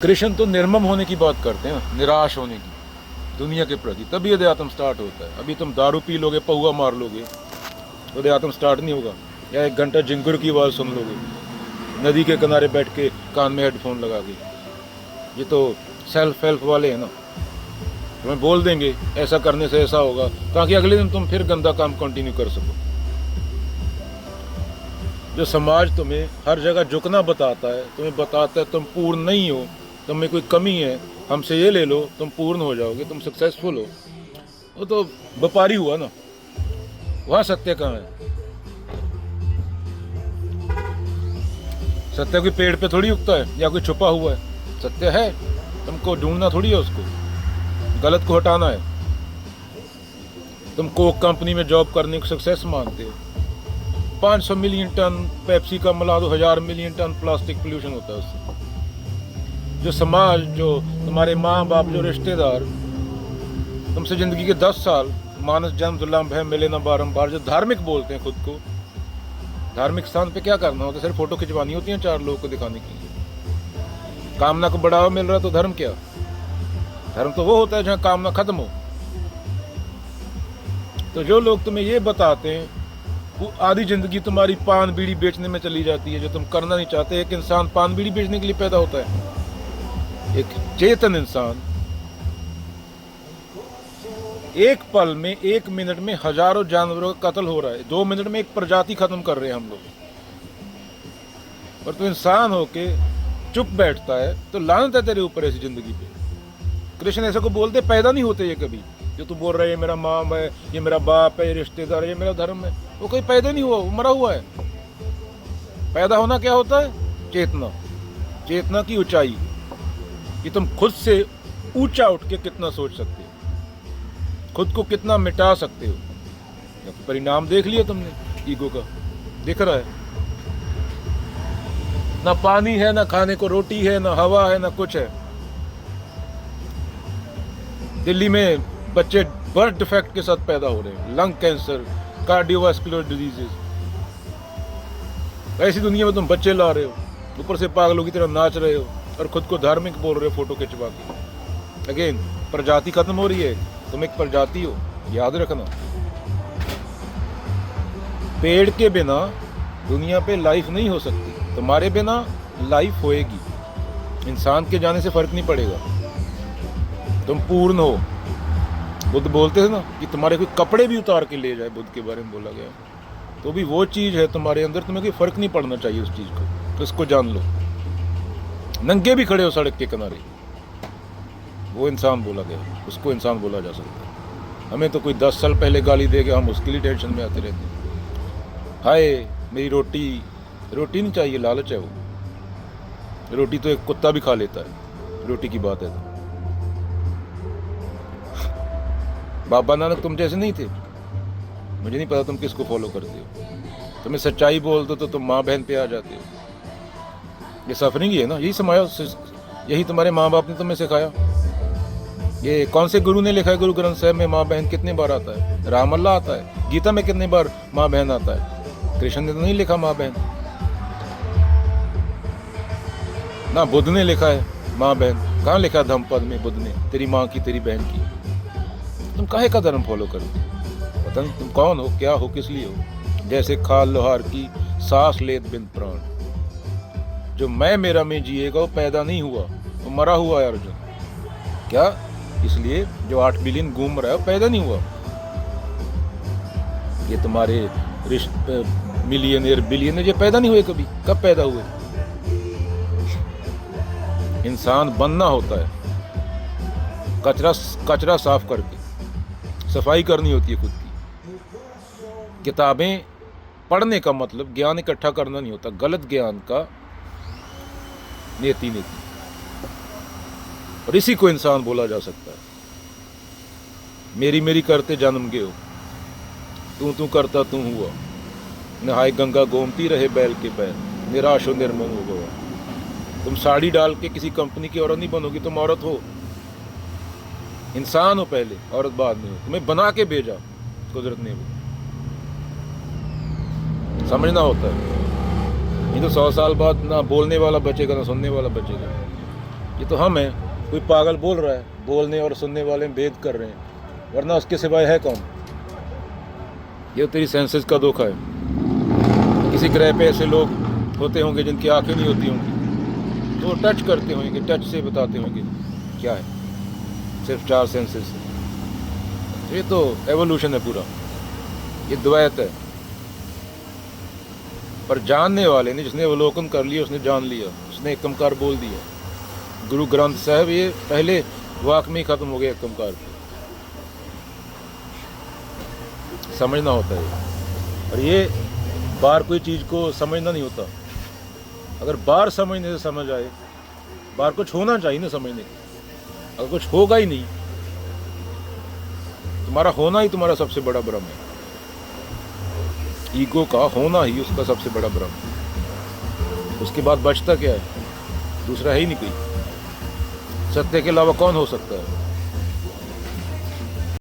कृष्ण तो निर्मम होने की बात करते हैं, निराश होने की दुनिया के प्रति, तभी अध्यात्म स्टार्ट होता है। अभी तुम दारू पी लोगे, पहुआ मार लोगे तो अध्यात्म स्टार्ट नहीं होगा। या 1 घंटा जिंगुर की आवाज़ सुन लोगे नदी के किनारे बैठ के कान में हेडफोन लगा के, ये तो सेल्फ हेल्प वाले हैं ना, तुम्हें बोल देंगे ऐसा करने से ऐसा होगा, ताकि अगले दिन तुम फिर गंदा काम कंटिन्यू कर सको। जो समाज तुम्हें हर जगह झुकना बताता है, तुम्हें बताता है तुम पूर्ण नहीं हो, तुम में कोई कमी है, हमसे ये ले लो तुम पूर्ण हो जाओगे, तुम सक्सेसफुल हो, वो तो व्यापारी हुआ ना। वहाँ सत्य कहाँ है? सत्य कोई पेड़ पे थोड़ी उगता है या कोई छुपा हुआ है। सत्य है, तुमको ढूंढना थोड़ी है, उसको गलत को हटाना है। तुम कोक कंपनी में जॉब करने को सक्सेस मानते हो, 500 मिलियन टन पेप्सी का मिला दो, 1000 मिलियन टन प्लास्टिक पोल्यूशन होता है उससे। जो समाज, जो तुम्हारे माँ बाप, जो रिश्तेदार तुमसे जिंदगी के 10 साल, मानस जन्म दुर्लभ है मिले ना बारंबार, जो धार्मिक बोलते हैं खुद को, धार्मिक स्थान पे क्या करना होता है? सिर्फ फोटो खिंचवानी होती है 4 लोगों को दिखाने के लिए। कामना को बढ़ावा मिल रहा है तो धर्म क्या? धर्म तो वो होता है जहाँ कामना खत्म हो। तो जो लोग तुम्हें ये बताते हैं, वो आधी जिंदगी तुम्हारी पान बीड़ी बेचने में चली जाती है, जो तुम करना नहीं चाहते। एक इंसान पान बीड़ी बेचने के लिए पैदा होता है, एक चेतन इंसान। 1 पल में, 1 मिनट में हजारों जानवरों का कत्ल हो रहा है, 2 मिनट में एक प्रजाति खत्म कर रहे हैं हम लोग, और तो इंसान होके चुप बैठता है, तो लानत है तेरे ऊपर ऐसी जिंदगी पे। कृष्ण ऐसे को बोलते पैदा नहीं होते ये कभी, जो तू बोल रहा है ये मेरा माँ है, ये मेरा बाप है, ये रिश्तेदार है, ये मेरा धर्म है, वो कोई पैदा नहीं हुआ, वो मरा हुआ है। पैदा होना क्या होता है? चेतना, चेतना की ऊंचाई, कि तुम खुद से ऊंचा उठ के कितना सोच सकते हो, खुद को कितना मिटा सकते हो। परिणाम देख लिया तुमने ईगो का, दिख रहा है। ना पानी है, ना खाने को रोटी है, ना हवा है, ना कुछ है। दिल्ली में बच्चे बर्थ डिफेक्ट के साथ पैदा हो रहे हैं, लंग कैंसर, कार्डियोवास्कुलर डिजीजेस। ऐसी दुनिया में तुम बच्चे ला रहे हो, ऊपर से पागलों की तरह नाच रहे हो, और खुद को धार्मिक बोल रहे हो फोटो खिंचवा के। अगेन प्रजाति खत्म हो रही है, तुम एक प्रजाति हो, याद रखना। पेड़ के बिना दुनिया पे लाइफ नहीं हो सकती, तुम्हारे बिना लाइफ होएगी। इंसान के जाने से फर्क नहीं पड़ेगा, तुम पूर्ण हो। बुद्ध बोलते थे ना कि तुम्हारे कोई कपड़े भी उतार के ले जाए, बुद्ध के बारे में बोला गया, तो भी वो चीज़ है तुम्हारे अंदर, तुम्हें कोई फर्क नहीं पड़ना चाहिए उस चीज़ को, तो इसको जान लो। नंगे भी खड़े हो सड़क के किनारे, वो इंसान बोला गया, उसको इंसान बोला जा सकता है। हमें तो कोई 10 साल पहले गाली देगा, हम उसके लिए टेंशन में आते रहते हैं। हाय मेरी रोटी, रोटी नहीं चाहिए, लालच है वो। रोटी तो एक कुत्ता भी खा लेता है, रोटी की बात है तो। बाबा नानक तुम जैसे नहीं थे, मुझे नहीं पता तुम किसको फॉलो करते हो। तुम्हें सच्चाई बोल दो तो तुम माँ बहन पे आ जाते हो। ये सफरिंग ही है ना, यही समाया, यही तुम्हारे माँ बाप ने तुम्हें सिखाया। ये कौन से गुरु ने लिखा है गुरु ग्रंथ साहिब में माँ बहन कितने बार आता है? राम अल्लाह आता है। गीता में कितने बार माँ बहन आता है? कृष्ण ने तो नहीं लिखा माँ बहन ना, बुद्ध ने लिखा है माँ बहन। कहाँ लिखा धम्मपद में बुद्ध ने तेरी माँ की, तेरी बहन की? तुम काहे का धर्म फॉलो करते? पता नहीं तुम कौन हो, क्या हो, किस लिए हो। जैसे खाल लोहार की, सांस लेत बिन प्राण। जो मैं मेरा में जिएगा वो पैदा नहीं हुआ, वो मरा हुआ है अर्जुन। क्या? इसलिए जो 8 बिलियन घूम रहा है वो पैदा नहीं हुआ। ये तुम्हारे मिलियनर बिलियनर ये पैदा नहीं हुए कभी। कब पैदा हुए? इंसान बनना होता है, कचरा साफ करके सफाई करनी होती है खुद की। किताबें पढ़ने का मतलब ज्ञान इकट्ठा करना नहीं होता, गलत ज्ञान का नेति। और इसी को इंसान बोला जा सकता है। मेरी मेरी करते जन्म गए हो, तू करता तू हुआ। नहाए गंगा गोमती रहे बैल के पैर, निराश हो निर्मम हो गया। तुम साड़ी डाल के किसी कंपनी की औरत नहीं बनोगी, तुम औरत हो, इंसान हो पहले, औरत बाद में हो। तुम्हें बना के भेजा कुदरत ने, वो समझना होता है। नहीं तो 100 साल बाद ना बोलने वाला बचेगा, ना सुनने वाला बचेगा। ये तो हम हैं, कोई पागल बोल रहा है, बोलने और सुनने वाले भेद कर रहे हैं, वरना उसके सिवाय है कौन? ये तेरी सेंसेस का धोखा है। किसी ग्रह पे ऐसे लोग होते होंगे जिनकी आंखें नहीं होती होंगी, तो टच करते होंगे, टच से बताते होंगे क्या है, सिर्फ 4 सेंसेस से। ये तो एवोल्यूशन है पूरा, ये द्वैत है। पर जानने वाले ने, जिसने अवलोकन कर लिया, उसने जान लिया, उसने एकमकार बोल दिया। गुरु ग्रंथ साहब ये पहले वाक में ही खत्म हो गया एकमकार। समझना होता है, और ये बार कोई चीज़ को समझना नहीं होता। अगर बार समझने से समझ आए, बार कुछ होना चाहिए ना समझने को। अगर कुछ होगा ही नहीं, तुम्हारा होना ही तुम्हारा सबसे बड़ा भ्रम है। ईगो का होना ही उसका सबसे बड़ा भ्रम है। उसके बाद बचता क्या है? दूसरा है ही नहीं कोई। सत्य के अलावा कौन हो सकता है?